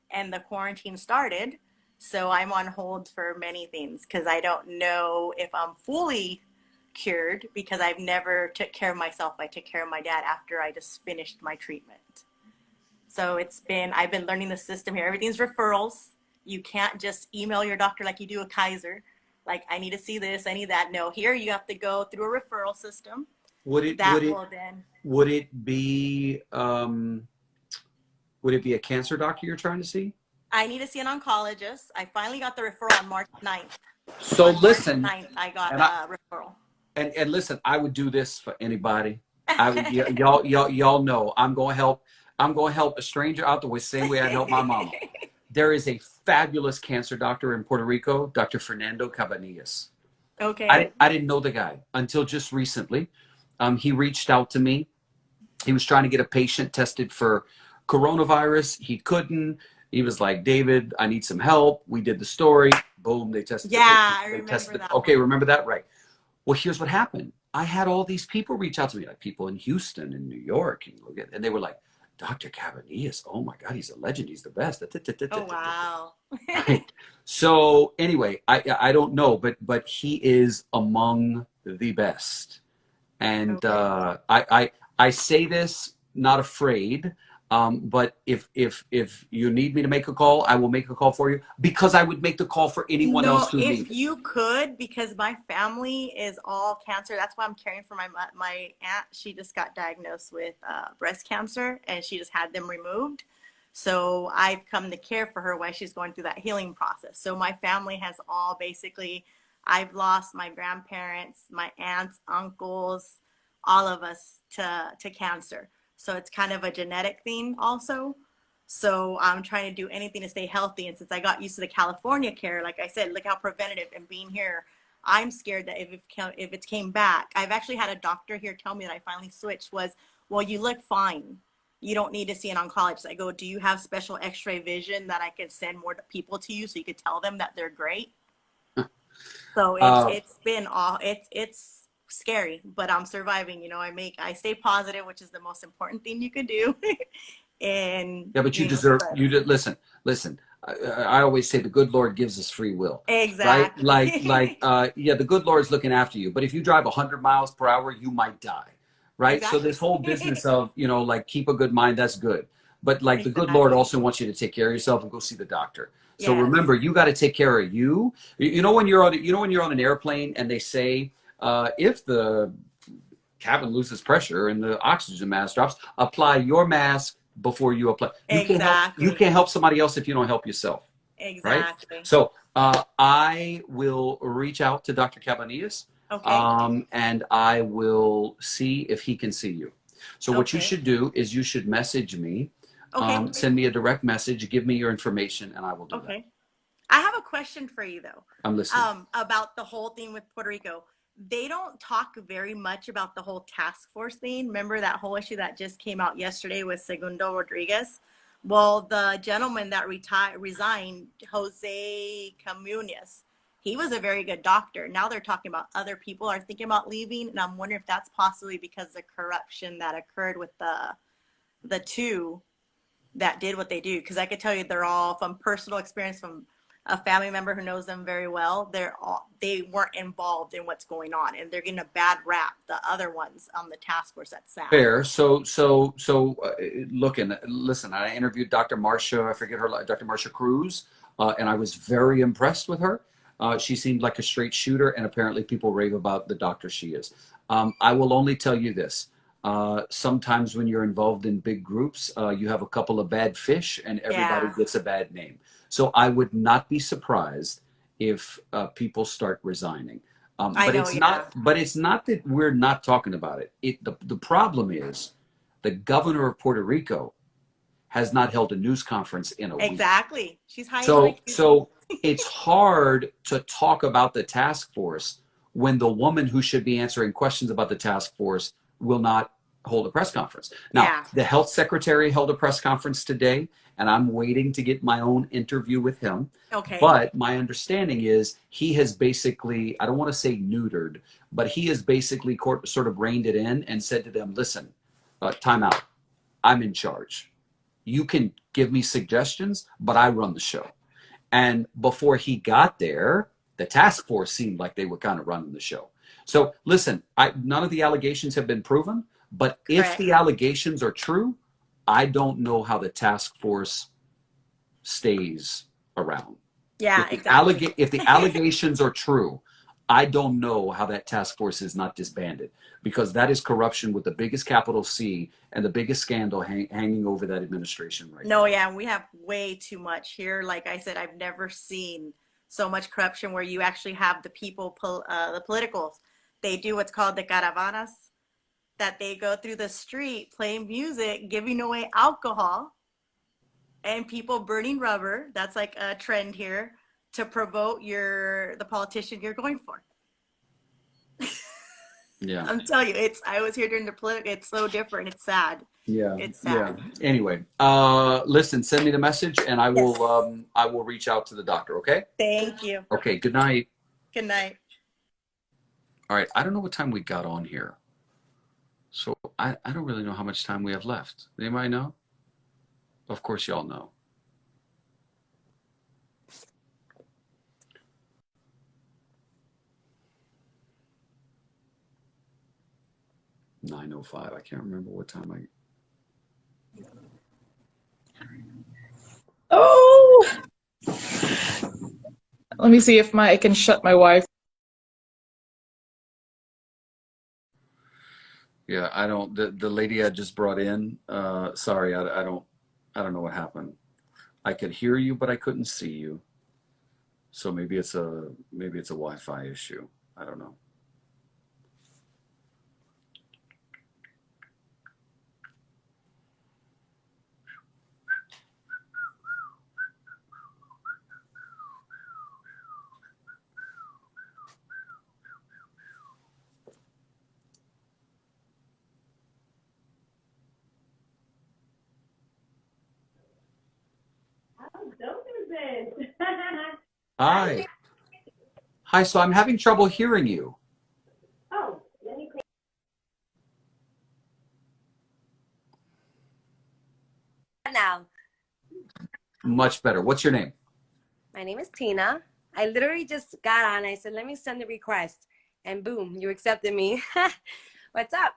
G: And the quarantine started. So I'm on hold for many things because I don't know if I'm fully cured because I've never took care of myself. I took care of my dad after I just finished my treatment. So I've been learning the system here. Everything's referrals. You can't just email your doctor like you do a Kaiser. Like, I need to see this, I need that. No, here you have to go through a referral system. Would it be
A: a cancer doctor you're trying to see?
G: I need to see an oncologist. I finally got the referral on March 9th.
A: So listen,
G: March 9th, I got a referral.
A: And listen, I would do this for anybody. I would, y'all know I'm going to help a stranger out the way, same way I help my mama. there is a fabulous cancer doctor in Puerto Rico, Dr. Fernando Cabanillas.
G: Okay.
A: I didn't know the guy until just recently. He reached out to me. He was trying to get a patient tested for coronavirus. He couldn't. He was like, David, I need some help. We did the story. Boom, they tested the
G: Yeah,
A: patient.
G: I
A: They
G: remember
A: tested.
G: that
A: Okay,
G: one.
A: remember that? Right. Well, here's what happened. I had all these people reach out to me, like people in Houston and New York, and they were like, Dr. Cabanillas, oh my God, he's a legend. He's the best.
G: Oh, wow.
A: Right. So anyway, I don't know, but he is among the best. And
G: Okay.
A: I say this not afraid, but if you need me to make a call, I will make a call for you because I would make the call for anyone else
G: No,
A: who
G: if
A: needed.
G: you could, because my family is all cancer. That's why I'm caring for my aunt. She just got diagnosed with breast cancer, and she just had them removed. So I've come to care for her while she's going through that healing process. So my family has all basically, I've lost my grandparents, my aunts, uncles, all of us to cancer. So it's kind of a genetic thing also. So I'm trying to do anything to stay healthy. And since I got used to the California care, like I said, look how preventative and being here, I'm scared that if it came back, I've actually had a doctor here tell me that I finally switched was, well, you look fine. You don't need to see an oncologist. I go, do you have special x-ray vision that I can send more people to you so you could tell them that they're great? So it's been all, it's scary, but I'm surviving. You know, I stay positive, which is the most important thing you could do. And
A: Yeah, but you
G: you know,
A: deserve,
G: but
A: you did, listen, I always say the good Lord gives us free will, right?
G: exactly.
A: Yeah, the good Lord's looking after you. But if you drive 100 miles per hour, you might die, right? So
G: Exactly.
A: this whole business of, like keep a good mind, that's good. But like the good Lord
G: Exactly.
A: also wants you to take care of yourself and go see the doctor. So
G: Yes.
A: remember, you got to take care of you. You know when you're on an airplane and they say if the cabin loses pressure and the oxygen mask drops, apply your mask before you apply. You
G: Exactly.
A: can't help somebody else if you don't help yourself, right?
G: Exactly.
A: So I will reach out to Dr. Cabanillas,
G: Okay.
A: and I will see if he can see you. So what you
G: Okay.
A: should do is you should message me,
G: Okay.
A: send me a direct message, give me your information, and I will do that.
G: Okay. I have a question for you though.
A: I'm listening.
G: About the whole thing with Puerto Rico. They don't talk very much about the whole task force thing. Remember that whole issue that just came out yesterday with Segundo Rodriguez? Well, the gentleman that resigned, Jose Camuñas, he was a very good doctor. Now they're talking about other people are thinking about leaving, and I'm wondering if that's possibly because of the corruption that occurred with the two that did what they do. Because I could tell you, they're all from personal experience from a family member who knows them very well. They weren't involved in what's going on, and they're getting a bad rap. The other ones on the task force, that's sad.
A: Fair. Look and listen. I interviewed Dr. Marcia. I forget her. Dr. Marcia Cruz, and I was very impressed with her. She seemed like a straight shooter, and apparently people rave about the doctor she is. I will only tell you this. Sometimes when you're involved in big groups, you have a couple of bad fish, and everybody
G: Yeah,
A: gets a bad name. So I would not be surprised if people start resigning.
G: I
A: But
G: know.
A: it's
G: Yeah,
A: not. But it's not that we're not talking about it. The problem is the governor of Puerto Rico has not held a news conference in a week.
G: exactly. She's hiding
A: So
G: like usual.
A: so it's hard to talk about the task force when the woman who should be answering questions about the task force will not hold a press conference. Now,
G: Yeah.
A: the health secretary held a press conference today, and I'm waiting to get my own interview with him.
G: Okay.
A: But my understanding is he has basically, I don't want to say neutered, but he has basically sort of reined it in and said to them, listen, time out. I'm in charge. You can give me suggestions, but I run the show. And before he got there, the task force seemed like they were kind of running the show. So listen, none of the allegations have been proven, but if
G: Correct.
A: the allegations are true, I don't know how the task force stays around.
G: Yeah. Exactly.
A: If the allegations are true, I don't know how that task force is not disbanded, because that is corruption with the biggest capital C and the biggest scandal hanging over that administration right now.
G: No, yeah, and we have way too much here. Like I said, I've never seen so much corruption where you actually have the people, the politicals. They do what's called the caravanas, that they go through the street playing music, giving away alcohol, and people burning rubber. That's like a trend here to promote the politician you're going for.
A: Yeah.
G: I'm telling you, I was here during the political. It's so different. It's sad.
A: Yeah.
G: It's sad.
A: Yeah. Anyway, listen, send me the message and I will reach out to the doctor. Okay.
G: Thank you.
A: Okay. Good night.
G: Good night.
A: All right. I don't know what time we got on here. So I don't really know how much time we have left. Anybody know? Of course y'all know. $9:05. I can't remember what time
H: Oh, let me see if I can shut my Wi-Fi.
A: Yeah, I don't. The lady I just brought in. Sorry, I don't know what happened. I could hear you, but I couldn't see you. So maybe it's a Wi-Fi issue. I don't know. Hi. Hi. So I'm having trouble hearing you.
I: Now,
A: Much better. What's your name?
I: my name is Tina. I literally just got on. I said, let me send a request. And boom, you accepted me. What's up?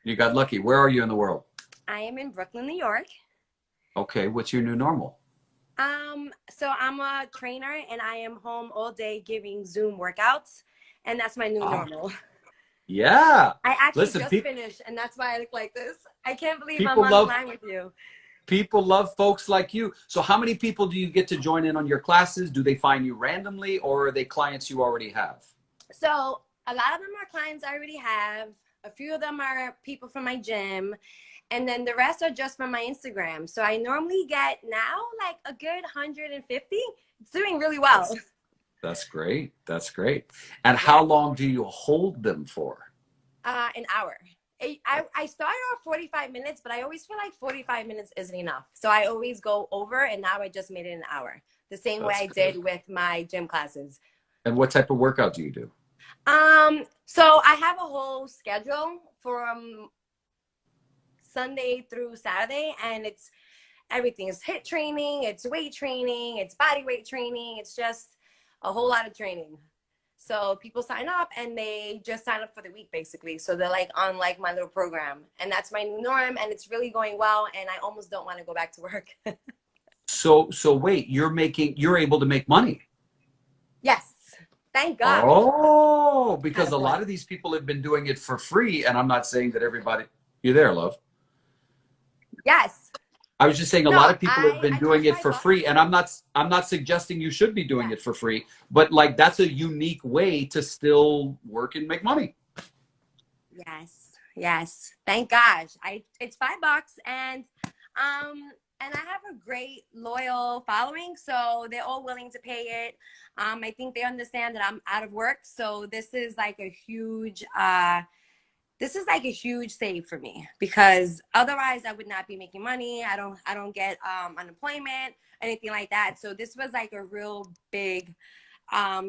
A: You got lucky. Where are you in the world?
I: I am in Brooklyn, New York.
A: Okay. What's your new normal?
I: So I'm a trainer and I am home all day giving Zoom workouts. And that's my new normal.
A: Yeah.
I: I actually
A: Listen,
I: just finished and that's why I look like this. I can't believe I'm
A: people
I: on
A: love-
I: the line with you.
A: People love folks like you. So how many people do you get to join in on your classes? Do they find you randomly or are they clients you already have?
I: So a lot of them are clients I already have. A few of them are people from my gym. And then the rest are just from my Instagram. So I normally get now like a good 150. It's doing really well.
A: That's great. That's great. And how long do you hold them for?
I: An hour. I started off 45 minutes, but I always feel like 45 minutes isn't enough. So I always go over, and now I just made it an hour. The same way I did with my gym classes.
A: And what type of workout do you do?
I: So I have a whole schedule from Sunday through Saturday, and it's everything. It's HIIT training, it's weight training, it's body weight training. It's just a whole lot of training. So people sign up and they just sign up for the week basically. So they're like on like my little program, and that's my new norm, and it's really going well. And I almost don't want to go back to work.
A: So wait, you're able to make money.
I: Yes. Thank God.
A: Oh, because a lot of these people have been doing it for free. And I'm not saying that everybody, you there, love?
I: Yes.
A: I was just saying a lot of people have been doing it for free. And I'm not suggesting you should be doing it for free, but like that's a unique way to still work and make money.
I: Yes. Yes. Thank gosh. It's $5 and I have a great loyal following, so they're all willing to pay it. I think they understand that I'm out of work, so this is like a huge save for me, because otherwise I would not be making money. I don't get unemployment, anything like that. So this was like a real big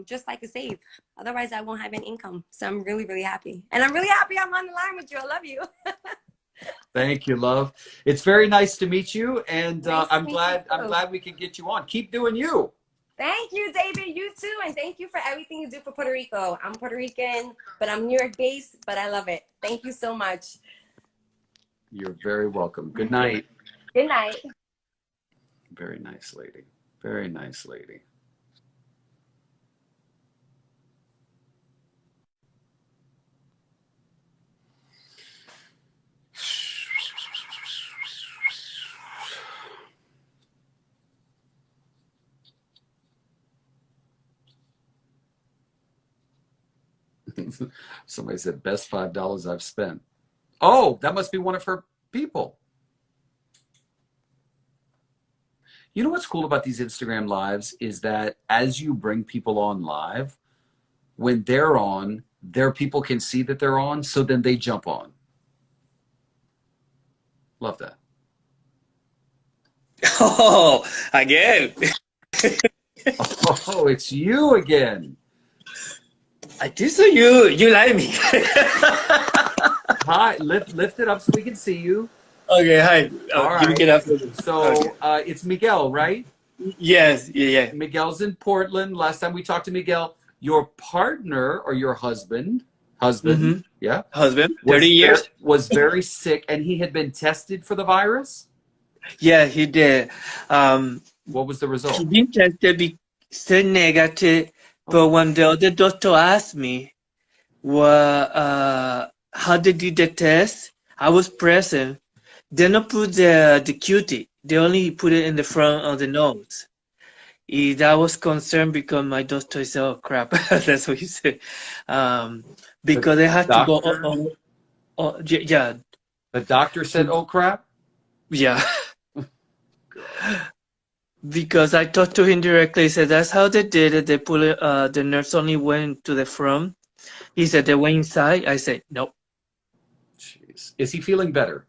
I: just like a save. Otherwise I won't have any income. So I'm really, really happy. And I'm really happy I'm on the line with you. I love you.
A: Thank you, love. It's very nice to meet you, and
I: Nice to
A: I'm
I: meet
A: glad
I: you too.
A: we could get you on. Keep doing you.
I: Thank you, David. You too. And thank you for everything you do for Puerto Rico. I'm Puerto Rican, but I'm New York based, but I love it. Thank you so much.
A: You're very welcome. Good night.
I: Good night.
A: Very nice lady. Very nice lady. Somebody said best $5 I've spent. Oh, that must be one of her people. You know what's cool about these Instagram lives is that as you bring people on live, when they're on, their people can see that they're on, so then they jump on. Love that.
J: Oh, again.
A: Oh, it's you again.
J: I think so. You like me.
A: Hi, lift it up so we can see you.
J: Okay, hi.
A: All
J: Give me
A: right.
J: get up.
A: So
J: Okay.
A: it's Miguel, right?
J: Yes, yeah.
A: Miguel's in Portland. Last time we talked to Miguel, your partner or your husband,
J: Mm-hmm.
A: yeah,
J: Husband, 30 years.
A: was very sick, and he had been tested for the virus.
J: Yeah, he did.
A: What was the result?
J: He been tested, said negative, but when the other doctor asked me, how they did the test, I was present. They don't put the cutie. They only put it in the front of the nose. That was concerned because my doctor said, "Oh crap," that's what he said. Because they had to go. Yeah.
A: The doctor said, "Oh crap."
J: Yeah. Because I talked to him directly. He said that's how they did it. They put it. The nurse only went to the front. He said they went inside. I said nope.
A: Jeez. Is he feeling better?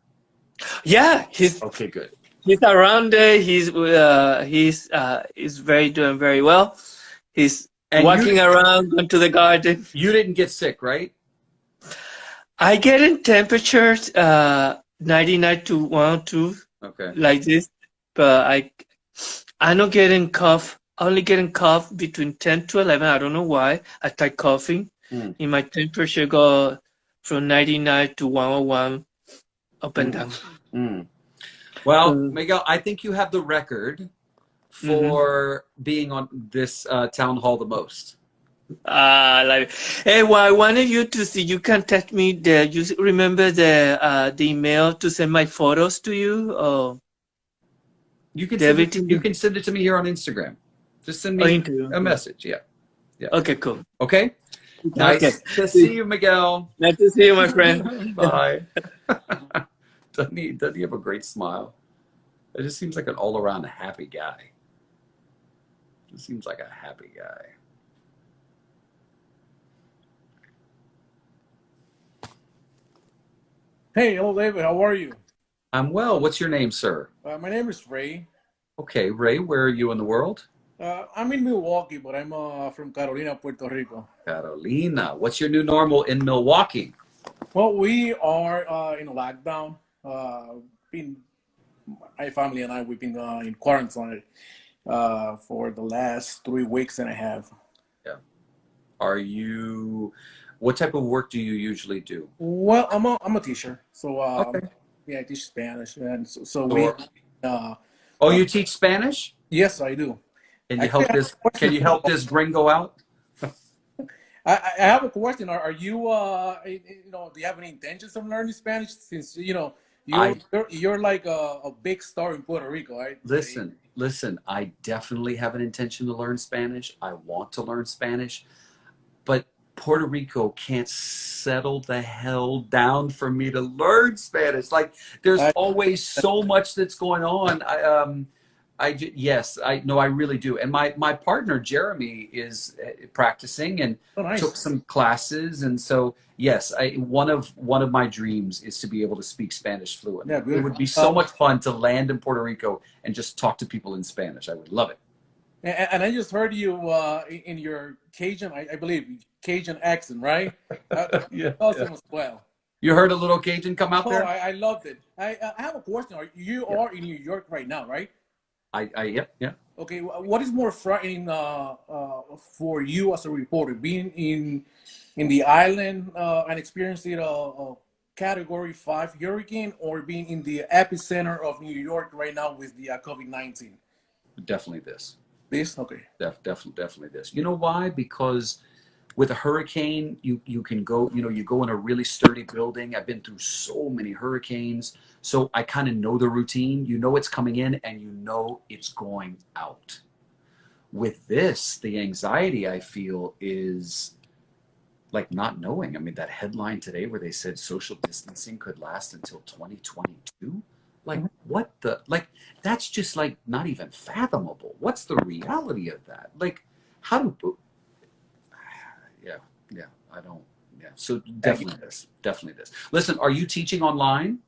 J: Yeah, he's
A: okay. Good.
J: He's around there. He's doing very well. He's walking around, going to the garden.
A: You didn't get sick, right?
J: I get in temperatures 99 to 102.
A: Okay.
J: Like this, but I'm not getting cough. Only getting cough between 10 to 11. I don't know why. I start coughing. And my temperature go from 99 to 101 up and down.
A: Well, Miguel, I think you have the record for being on this town hall the most.
J: Hey, well, I wanted you to see. You can text me. You remember the email to send my photos to you? Or
A: you can send it to me here on Instagram. Just send me a message. Yeah.
J: Okay, cool.
A: Okay. Nice to see you, Miguel.
J: Nice to see you, my friend.
A: Bye. Doesn't he have a great smile? It just seems like an all-around happy guy. It seems like a happy guy.
K: Hey, hello, David. How are you?
A: I'm well. What's your name, sir?
K: My name is Ray.
A: Okay, Ray, where are you in the world?
K: I'm in Milwaukee, but I'm from Carolina, Puerto Rico.
A: Carolina. What's your new normal in Milwaukee?
K: Well, we are in a lockdown. My family and I, we've been in quarantine for the last 3 weeks and a half.
A: Yeah. What type of work do you usually do?
K: Well, I'm a teacher. So, yeah, I teach Spanish. And
A: you teach Spanish?
K: Yes, I do.
A: Can you help this gringo out?
K: I have a question. Are you, do you have any intentions of learning Spanish? Since, you're like a big star in Puerto Rico, right?
A: Listen, I definitely have an intention to learn Spanish. I want to learn Spanish, but Puerto Rico can't settle the hell down for me to learn Spanish. Like, there's always so much that's going on. I really do. And my partner, Jeremy, is practicing and took some classes. And so, yes, one of my dreams is to be able to speak Spanish fluently. Yeah, it would be so much fun to land in Puerto Rico and just talk to people in Spanish. I would love it.
K: And I just heard you in your Cajun, I believe, Cajun accent, right?
A: Yeah.
K: Awesome as well.
A: You heard a little Cajun come out there?
K: I loved it. I have a question. You are in New York right now, right?
A: Yeah.
K: Okay, what is more frightening for you as a reporter, being in the island and experiencing a Category 5 hurricane, or being in the epicenter of New York right now with the COVID-19?
A: Definitely this.
K: This? Okay.
A: Definitely this. You know why? Because with a hurricane, you can go, you go in a really sturdy building. I've been through so many hurricanes. So I kind of know the routine. You know it's coming in and you know it's going out. With this, the anxiety I feel is like not knowing. I mean, that headline today where they said social distancing could last until 2022. Like, what the, like, that's just like not even fathomable. What's the reality of that? Like, how do? Yeah, I don't. Yeah, so definitely this. Listen, are you teaching online?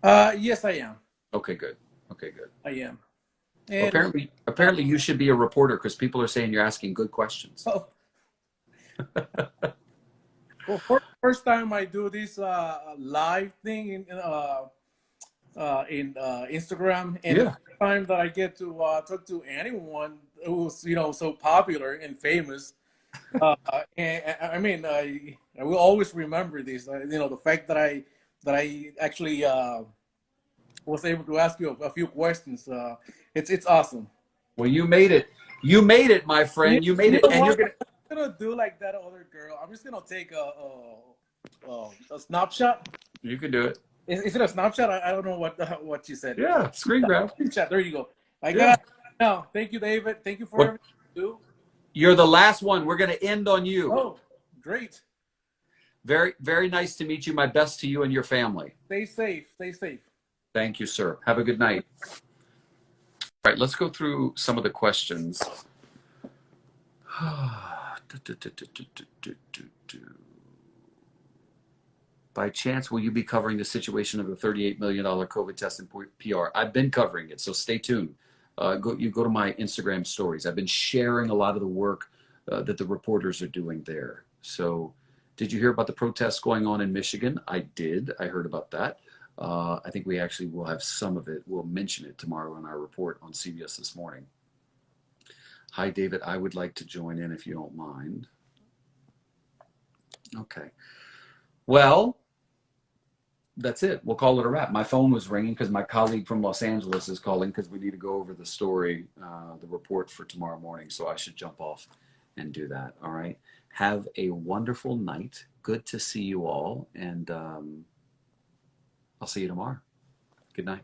K: Yes, I am.
A: Okay, good. Okay, good.
K: I am.
A: Well,
K: And
A: apparently, you should be a reporter because people are saying you're asking good questions.
K: oh, well, first time I do this live thing in Instagram, and the
A: Yeah.
K: first time that I get to talk to anyone who's so popular and famous. And I mean, I will always remember this. The fact that I actually was able to ask you a few questions. It's awesome.
A: Well, you made it. You made it, my friend. You made
K: You
A: it,
K: know
A: and you're
K: what?
A: gonna.
K: I'm gonna do like that other girl. I'm just gonna take a snapshot.
A: You can do it.
K: Is it a snapshot? I don't know what you said.
A: Yeah, screen grab.
K: Screenshot. There you go. I
A: Yeah.
K: got it now. Thank you, David. Thank you for
A: What?
K: everything you do.
A: You're the last one. We're gonna end on you.
K: Oh, great.
A: Very, very nice to meet you. My best to you and your family.
K: Stay safe. Stay safe.
A: Thank you, sir. Have a good night. All right, let's go through some of the questions. By chance, will you be covering the situation of the $38 million COVID test in PR? I've been covering it, so stay tuned. You go to my Instagram stories. I've been sharing a lot of the work that the reporters are doing there. So did you hear about the protests going on in Michigan? I did. I heard about that. I think we actually will have some of it. We'll mention it tomorrow in our report on CBS This Morning. Hi, David. I would like to join in if you don't mind. Okay. Well, that's it. We'll call it a wrap. My phone was ringing because my colleague from Los Angeles is calling because we need to go over the story, the report for tomorrow morning. So I should jump off and do that. All right. Have a wonderful night. Good to see you all. And I'll see you tomorrow. Good night.